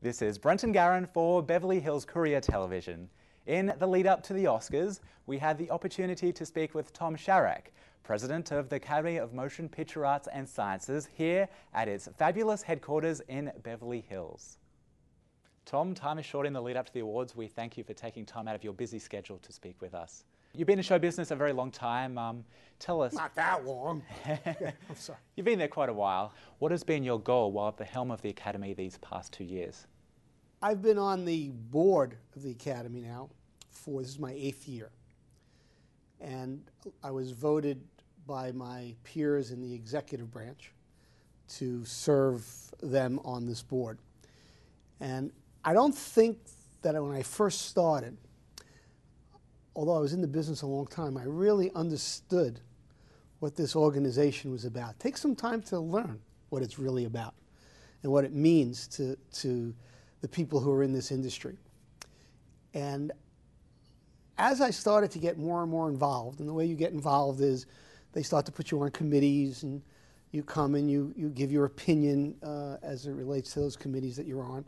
This is Brenton Garen for Beverly Hills Courier Television. In the lead up to the Oscars, we had the opportunity to speak with Tom Sherak, President of the Academy of Motion Picture Arts and Sciences, here at its fabulous headquarters in Beverly Hills. Tom, time is short in the lead up to the awards. We thank you for taking time out of your busy schedule to speak with us. You've been in show business a very long time. Tell us. Not that long. I'm sorry. You've been there quite a while. What has been your goal while at the helm of the Academy these past 2 years? I've been on the board of the Academy now this is my 8th year. And I was voted by my peers in the executive branch to serve them on this board. And I don't think that when I first started, although I was in the business a long time, I really understood what this organization was about. Take some time to learn what it's really about and what it means to the people who are in this industry. And as I started to get more and more involved, and the way you get involved is they start to put you on committees, and you come and you give your opinion as it relates to those committees that you're on.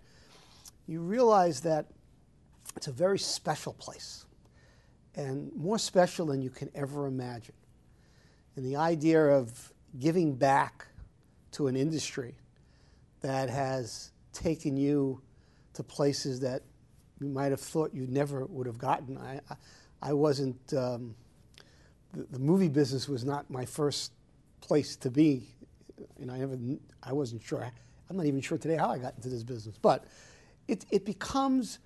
You realize that it's a very special place, and more special than you can ever imagine. And the idea of giving back to an industry that has taken you to places that you might have thought you never would have gotten. I wasn't, the movie business was not my first place to be. I wasn't sure. I'm not even sure today how I got into this business. But it becomes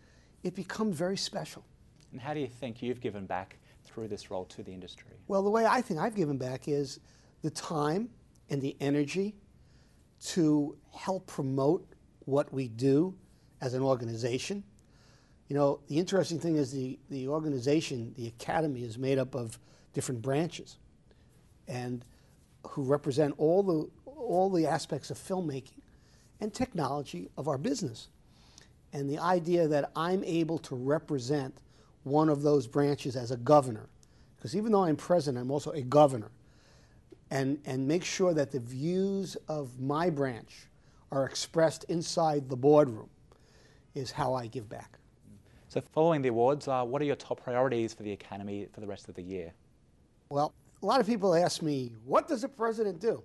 very special. And how do you think you've given back through this role to the industry? Well, the way I think I've given back is the time and the energy to help promote what we do as an organization. You know, the interesting thing is the organization, the Academy, is made up of different branches and who represent all the aspects of filmmaking and technology of our business. And the idea that I'm able to represent one of those branches as a governor, because even though I'm president, I'm also a governor, and make sure that the views of my branch are expressed inside the boardroom is how I give back. So following the awards, what are your top priorities for the Academy for the rest of the year? Well, a lot of people ask me, what does a president do?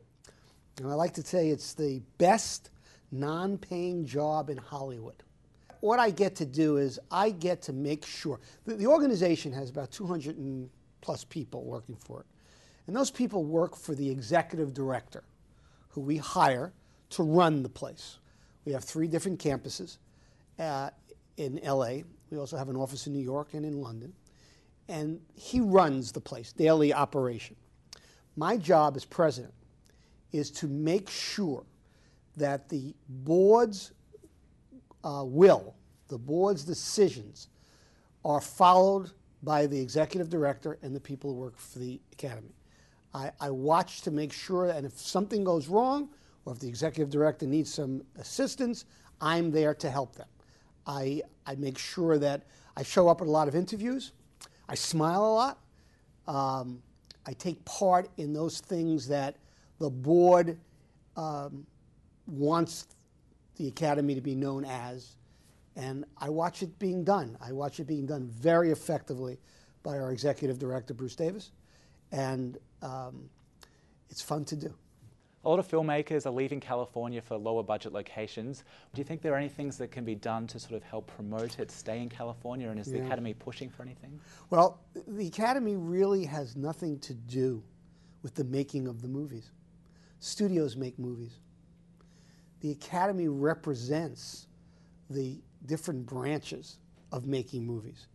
And I like to say it's the best non-paying job in Hollywood. What I get to do is I get to make sure, the organization has about 200 and plus people working for it. And those people work for the executive director, who we hire to run the place. We have 3 different campuses in LA. We also have an office in New York and in London. And he runs the place, daily operation. My job as president is to make sure that the board's the board's decisions are followed by the executive director and the people who work for the Academy. I watch to make sure that if something goes wrong, or if the executive director needs some assistance, I'm there to help them. I make sure that I show up at a lot of interviews. I smile a lot. I take part in those things that the board wants the Academy to be known as, and I watch it being done. I watch it being done very effectively by our executive director, Bruce Davis, and it's fun to do. A lot of filmmakers are leaving California for lower budget locations. Do you think there are any things that can be done to sort of help promote it, stay in California, and is the Academy pushing for anything? Well, the Academy really has nothing to do with the making of the movies. Studios make movies. The Academy represents the different branches of making movies.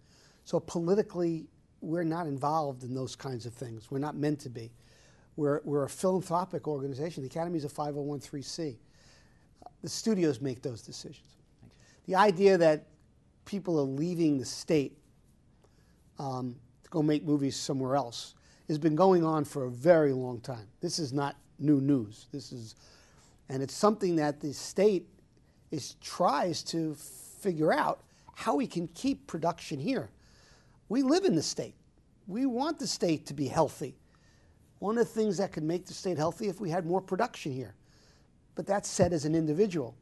So politically, we're not involved in those kinds of things. We're not meant to be. We're a philanthropic organization. The Academy is a 501(c)(3). The studios make those decisions. The idea that people are leaving the state to go make movies somewhere else has been going on for a very long time. This is not new news. And it's something that the state tries to figure out how we can keep production here. We live in the state. We want the state to be healthy. One of the things that could make the state healthy if we had more production here. But that said, as an individual,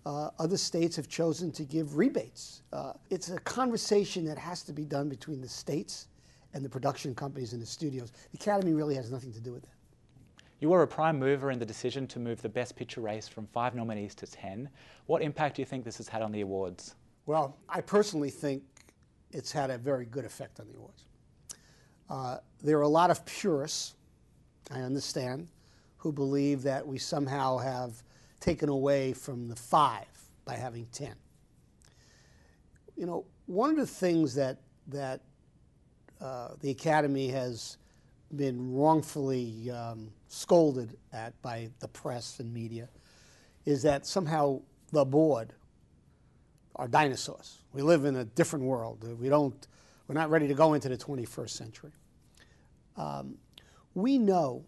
Other states have chosen to give rebates. It's a conversation that has to be done between the states and the production companies and the studios. The Academy really has nothing to do with that. You were a prime mover in the decision to move the Best Picture race from 5 nominees to 10. What impact do you think this has had on the awards? Well, I personally think it's had a very good effect on the awards. There are a lot of purists, I understand, who believe that we somehow have taken away from the 5 by having 10. You know, one of the things that the Academy has been wrongfully scolded at by the press and media is that somehow the board are dinosaurs. We live in a different world. We're not ready to go into the 21st century. We know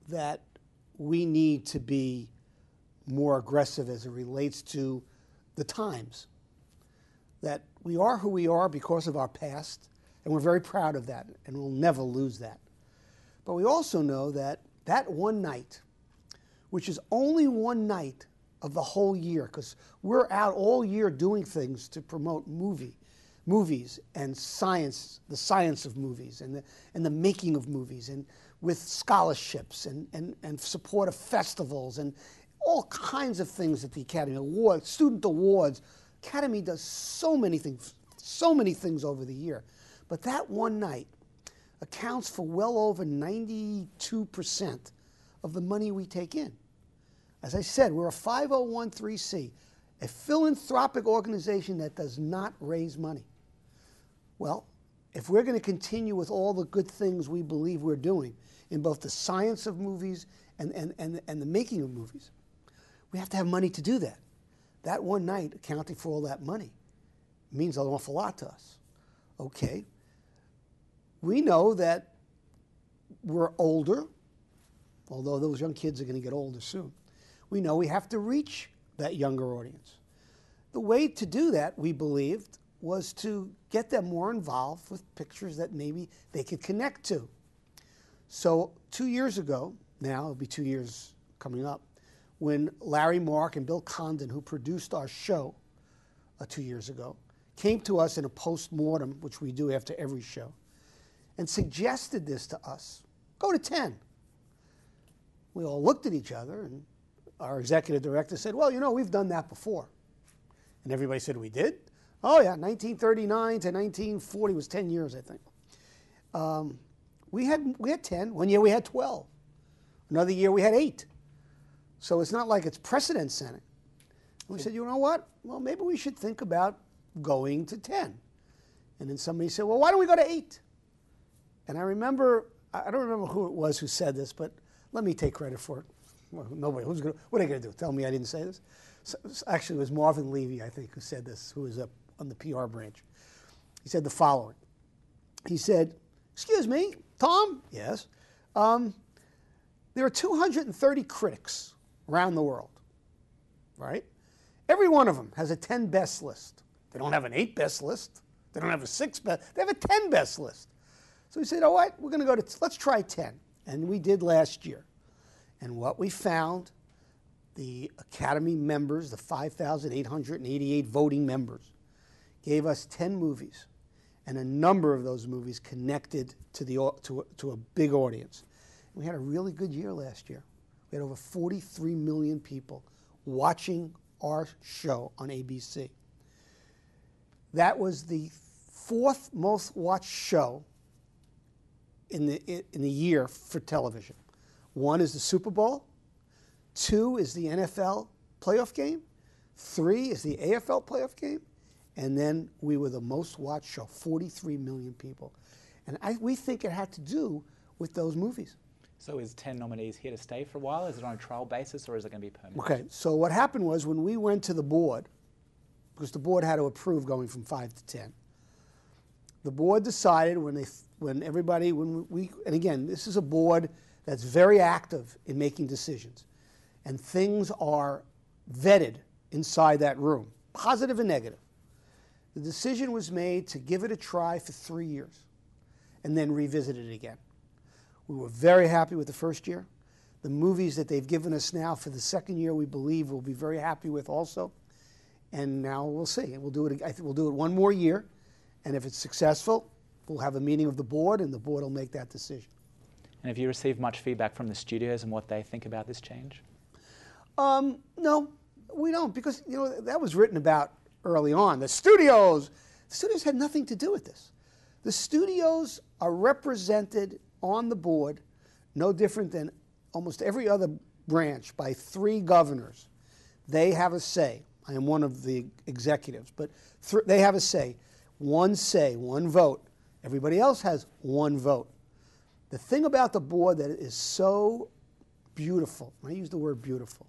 that we need to be more aggressive as it relates to the times. That we are who we are because of our past, and we're very proud of that, and we'll never lose that. But we also know that that one night, which is only one night of the whole year, because we're out all year doing things to promote movies and science, the science of movies and the making of movies, and with scholarships and support of festivals and all kinds of things at the Academy, awards, student awards. Academy does so many things over the year. But that one night accounts for well over 92% of the money we take in. As I said, we're a 501(c), a philanthropic organization that does not raise money. Well, if we're going to continue with all the good things we believe we're doing in both the science of movies and the making of movies, we have to have money to do that. That one night accounting for all that money means an awful lot to us. Okay. We know that we're older, although those young kids are going to get older soon. We know we have to reach that younger audience. The way to do that, we believed, was to get them more involved with pictures that maybe they could connect to. So 2 years ago, now it'll be 2 years coming up, when Larry Mark and Bill Condon, who produced our show 2 years ago, came to us in a post-mortem, which we do after every show, and suggested this to us. Go to 10. We all looked at each other, and our executive director said, well, you know, we've done that before. And everybody said, we did? Oh, yeah, 1939 to 1940 was 10 years, I think. We had 10. One year we had 12. Another year we had 8. So it's not like it's precedent setting. We said, you know what? Well, maybe we should think about going to 10. And then somebody said, well, why don't we go to 8? And I remember, I don't remember who it was who said this, but let me take credit for it. Well, nobody, what are they going to do? Tell me I didn't say this? So, actually, it was Marvin Levy, I think, who said this, who was up on the PR branch. He said the following. He said, excuse me, Tom? Yes. There are 230 critics around the world, right? Every one of them has a 10 best list. They don't have an 8 best list. They don't have a 6 best. They have a 10 best list. So we said, all right, we're going to go to, let's try 10. And we did last year. And what we found, the Academy members, the 5,888 voting members, gave us 10 movies. And a number of those movies connected to a big audience. We had a really good year last year. We had over 43 million people watching our show on ABC. That was the 4th most watched show in the year for television. 1 is the Super Bowl. 2 is the NFL playoff game. 3 is the AFL playoff game. And then we were the most watched show, 43 million people. And we think it had to do with those movies. So is 10 nominees here to stay for a while? Is it on a trial basis or is it going to be permanent? Okay, so what happened was when we went to the board, because the board had to approve going from 5 to 10, the board decided and again, this is a board that's very active in making decisions. And things are vetted inside that room, positive and negative. The decision was made to give it a try for 3 years and then revisit it again. We were very happy with the first year. The movies that they've given us now for the second year, we believe we'll be very happy with also. And now we'll see. We'll do it. I think we'll do it one more year, and if it's successful, we'll have a meeting of the board, and the board will make that decision. And have you received much feedback from the studios and what they think about this change? No, we don't, because that was written about early on. The studios had nothing to do with this. The studios are represented on the board, no different than almost every other branch, by 3 governors. They have a say. I am one of the executives, but they have a say. One vote. Everybody else has one vote. The thing about the board that is so beautiful, and I use the word beautiful,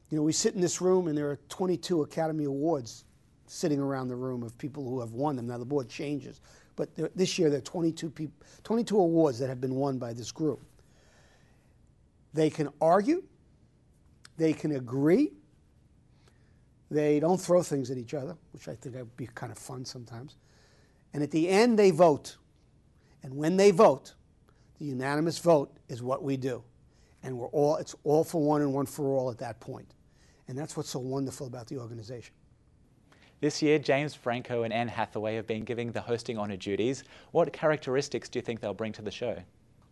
we sit in this room and there are 22 Academy Awards sitting around the room of people who have won them. Now the board changes, but this year there are 22 awards that have been won by this group. They can argue, they can agree, they don't throw things at each other, which I think would be kind of fun sometimes. And at the end, they vote. And when they vote, the unanimous vote is what we do. And it's all for one and one for all at that point. And that's what's so wonderful about the organization. This year, James Franco and Anne Hathaway have been giving the hosting honor duties. What characteristics do you think they'll bring to the show?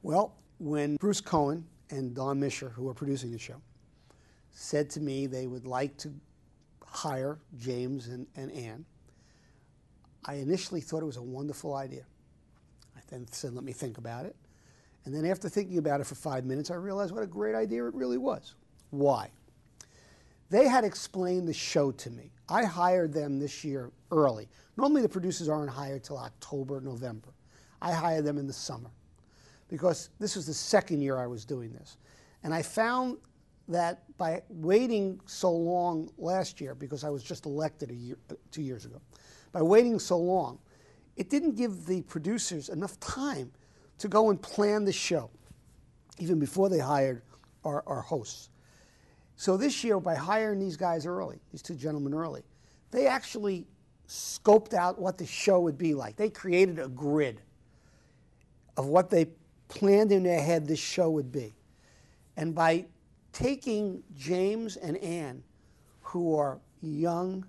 Well, when Bruce Cohen and Don Mischer, who are producing the show, said to me they would like to hire James and Anne, I initially thought it was a wonderful idea. I then said, let me think about it. And then after thinking about it for 5 minutes, I realized what a great idea it really was. Why? They had explained the show to me. I hired them this year early. Normally the producers aren't hired till October, November. I hired them in the summer because this was the second year I was doing this. And I found that by waiting so long last year, because I was just elected 2 years ago, by waiting so long, it didn't give the producers enough time to go and plan the show, even before they hired our hosts. So this year, by hiring these guys early, these 2 gentlemen early, they actually scoped out what the show would be like. They created a grid of what they planned in their head this show would be. And by taking James and Anne, who are young,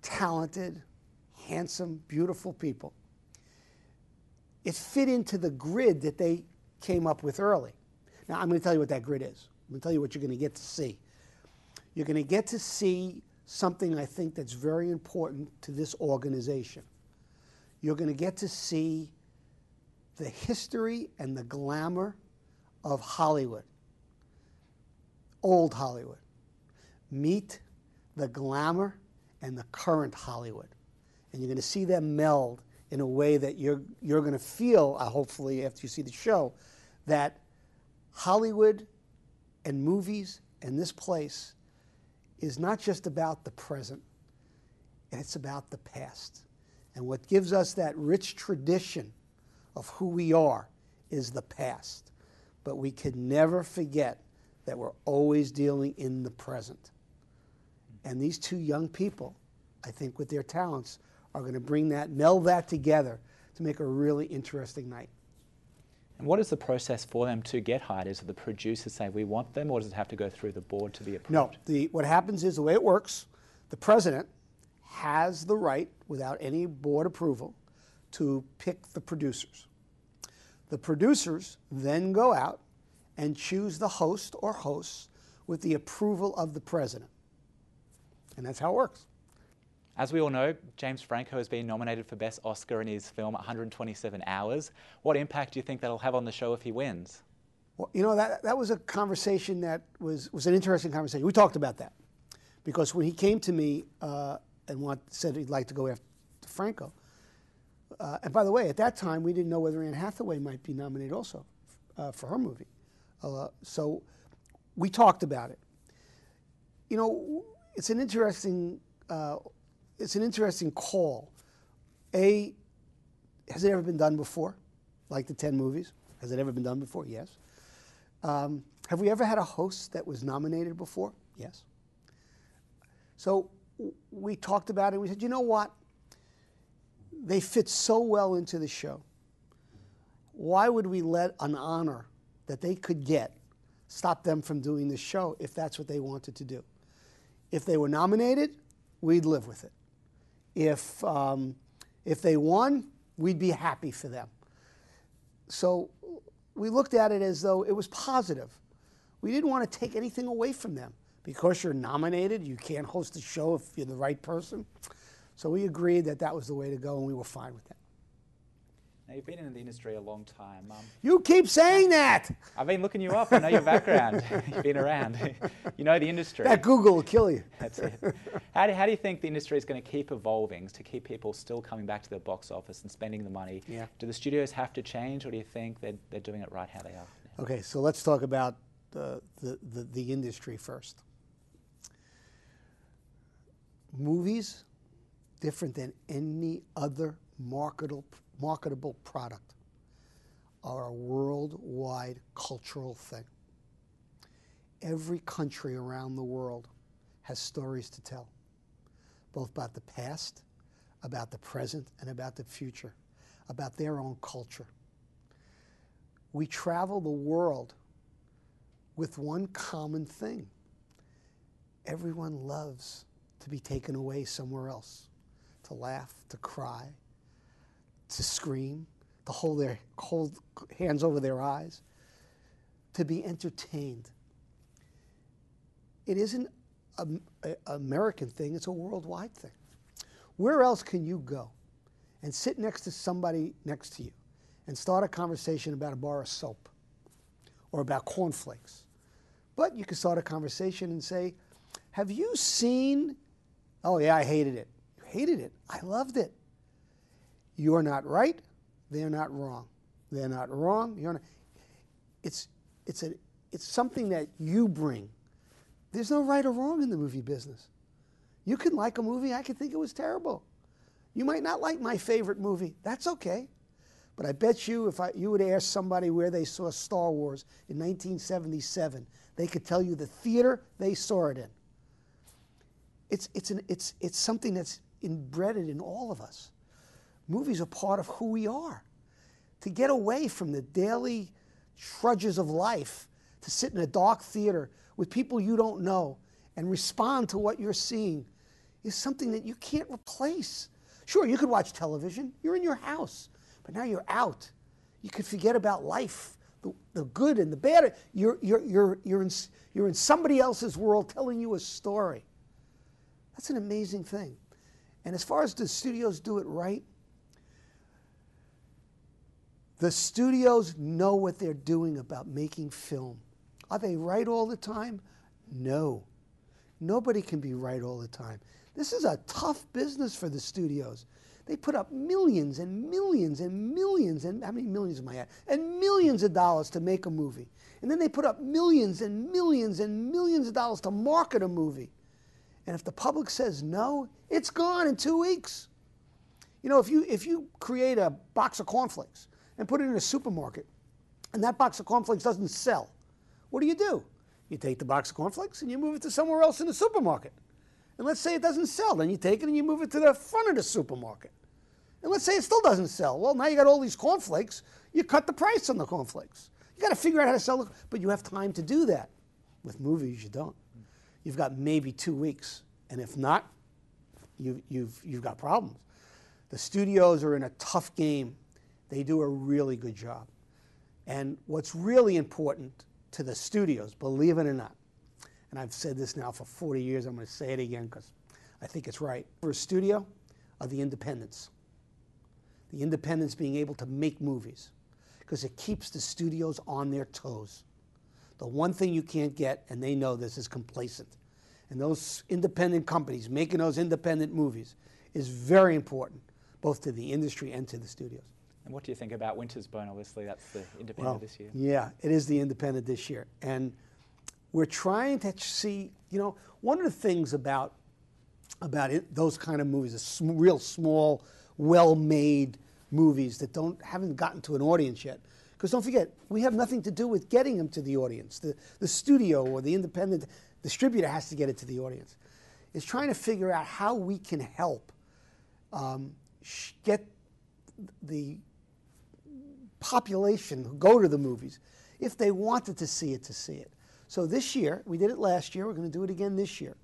talented, handsome, beautiful people, it fit into the grid that they came up with early. Now, I'm going to tell you what that grid is. I'm going to tell you what you're going to get to see. You're going to get to see something I think that's very important to this organization. You're going to get to see the history and the glamour of Hollywood, old Hollywood. Meet the glamour and the current Hollywood. And you're going to see them meld in a way that you're going to feel, hopefully after you see the show, that Hollywood and movies and this place is not just about the present, it's about the past. And what gives us that rich tradition of who we are is the past. But we can never forget that we're always dealing in the present. And these 2 young people, I think with their talents, are going to bring that, meld that together to make a really interesting night. And what is the process for them to get hired? Is it the producers say we want them, or does it have to go through the board to be approved? No, what happens is, the way it works, the president has the right, without any board approval, to pick the producers. The producers then go out and choose the host or hosts with the approval of the president. And that's how it works. As we all know, James Franco has been nominated for Best Oscar in his film 127 Hours. What impact do you think that'll have on the show if he wins? Well, that was a conversation that was an interesting conversation. We talked about that because when he came to me and said he'd like to go after Franco, and by the way, at that time, we didn't know whether Anne Hathaway might be nominated also for her movie. So we talked about it. It's an interesting call. Has it ever been done before? Like the 10 movies? Has it ever been done before? Yes. Have we ever had a host that was nominated before? Yes. So we talked about it. We said, you know what? They fit so well into the show. Why would we let an honor that they could get stop them from doing the show if that's what they wanted to do? If they were nominated, we'd live with it. If they won, we'd be happy for them. So we looked at it as though it was positive. We didn't want to take anything away from them. Because you're nominated, you can't host a show if you're the right person. So we agreed that that was the way to go, and we were fine with that. Now, you've been in the industry a long time. You keep saying that! I've been looking you up. I know your background. You've been around. You know the industry. That Google will kill you. That's it. How do you think the industry is going to keep evolving to keep people still coming back to the box office and spending the money? Yeah. Do the studios have to change, or do you think they're doing it right how they are? Okay, so let's talk about the industry first. Movies, different than any other marketable product, are a worldwide cultural thing. Every country around the world has stories to tell, both about the past, about the present, and about the future, about their own culture. We travel the world with one common thing. Everyone loves to be taken away somewhere else, to laugh, to cry, to scream, to hold hands over their eyes, to be entertained. It isn't an American thing, it's a worldwide thing. Where else can you go and sit next to somebody next to you and start a conversation about a bar of soap or about cornflakes? But you can start a conversation and say, have you seen, oh yeah, I hated it. You hated it? I loved it. You're not right, they're not wrong. They're not wrong, you're not. It's something that you bring. There's no right or wrong in the movie business. You can like a movie, I could think it was terrible. You might not like my favorite movie, that's okay. But I bet you if you would ask somebody where they saw Star Wars in 1977, they could tell you the theater they saw it in. It's something that's embedded in all of us. Movies are part of who we are. To get away from the daily trudges of life, to sit in a dark theater with people you don't know and respond to what you're seeing is something that you can't replace. Sure, you could watch television. You're in your house. But now you're out. You could forget about life, the good and the bad. You're in somebody else's world telling you a story. That's an amazing thing. And as far as the studios do it right, the studios know what they're doing about making film. Are they right all the time? No. Nobody can be right all the time. This is a tough business for the studios. They put up millions and millions and millions, and how many millions am I at? And millions of dollars to make a movie. And then they put up millions and millions and millions of dollars to market a movie. And if the public says no, it's gone in 2 weeks. You know, if you create a box of cornflakes and put it in a supermarket, and that box of cornflakes doesn't sell, what do? You take the box of cornflakes and you move it to somewhere else in the supermarket. And let's say it doesn't sell, then you take it and you move it to the front of the supermarket. And let's say it still doesn't sell. Well, now you got all these cornflakes, you cut the price on the cornflakes. You got to figure out how to sell them, but you have time to do that. With movies, you don't. You've got maybe 2 weeks, and if not, you've got problems. The studios are in a tough game. They do a really good job. And what's really important to the studios, believe it or not, and I've said this now for 40 years, I'm going to say it again because I think it's right. For a studio are the independents. The independents being able to make movies because it keeps the studios on their toes. The one thing you can't get, and they know this, is complacent. And those independent companies making those independent movies is very important, both to the industry and to the studios. And what do you think about Winter's Bone? Obviously, that's the independent this year. Yeah, it is the independent this year. And we're trying to see, you know, one of the things about those kind of movies, real small, well-made movies that haven't gotten to an audience yet. Because don't forget, we have nothing to do with getting them to the audience. The studio or the independent distributor has to get it to the audience. It's trying to figure out how we can help get the population who go to the movies, if they wanted to see it, to see it. So this year, we did it last year, we're going to do it again this year.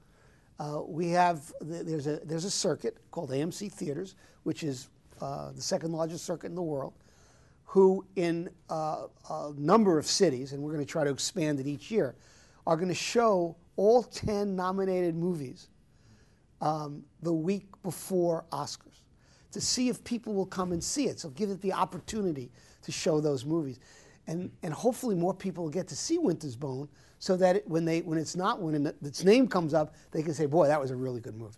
There's a circuit called AMC Theaters, which is the second largest circuit in the world, who in a number of cities, and we're going to try to expand it each year, are going to show all 10 nominated movies the week before Oscars to see if people will come and see it. So give it the opportunity to show those movies. And hopefully more people will get to see Winter's Bone so that when its name comes up, they can say, boy, that was a really good movie.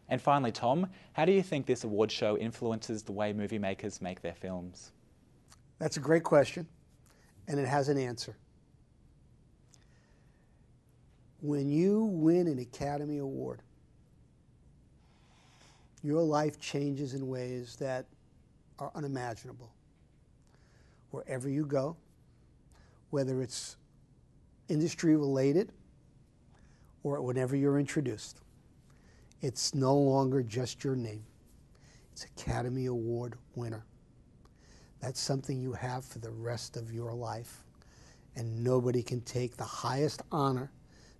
And finally, Tom, how do you think this award show influences the way movie makers make their films? That's a great question, and it has an answer. When you win an Academy Award, your life changes in ways that are unimaginable. Wherever you go, whether it's industry related or whenever you're introduced, it's no longer just your name. It's Academy Award winner. That's something you have for the rest of your life. And nobody can take the highest honor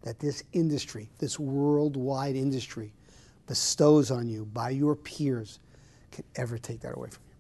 that this industry, this worldwide industry, bestows on you by your peers, can ever take that away from you.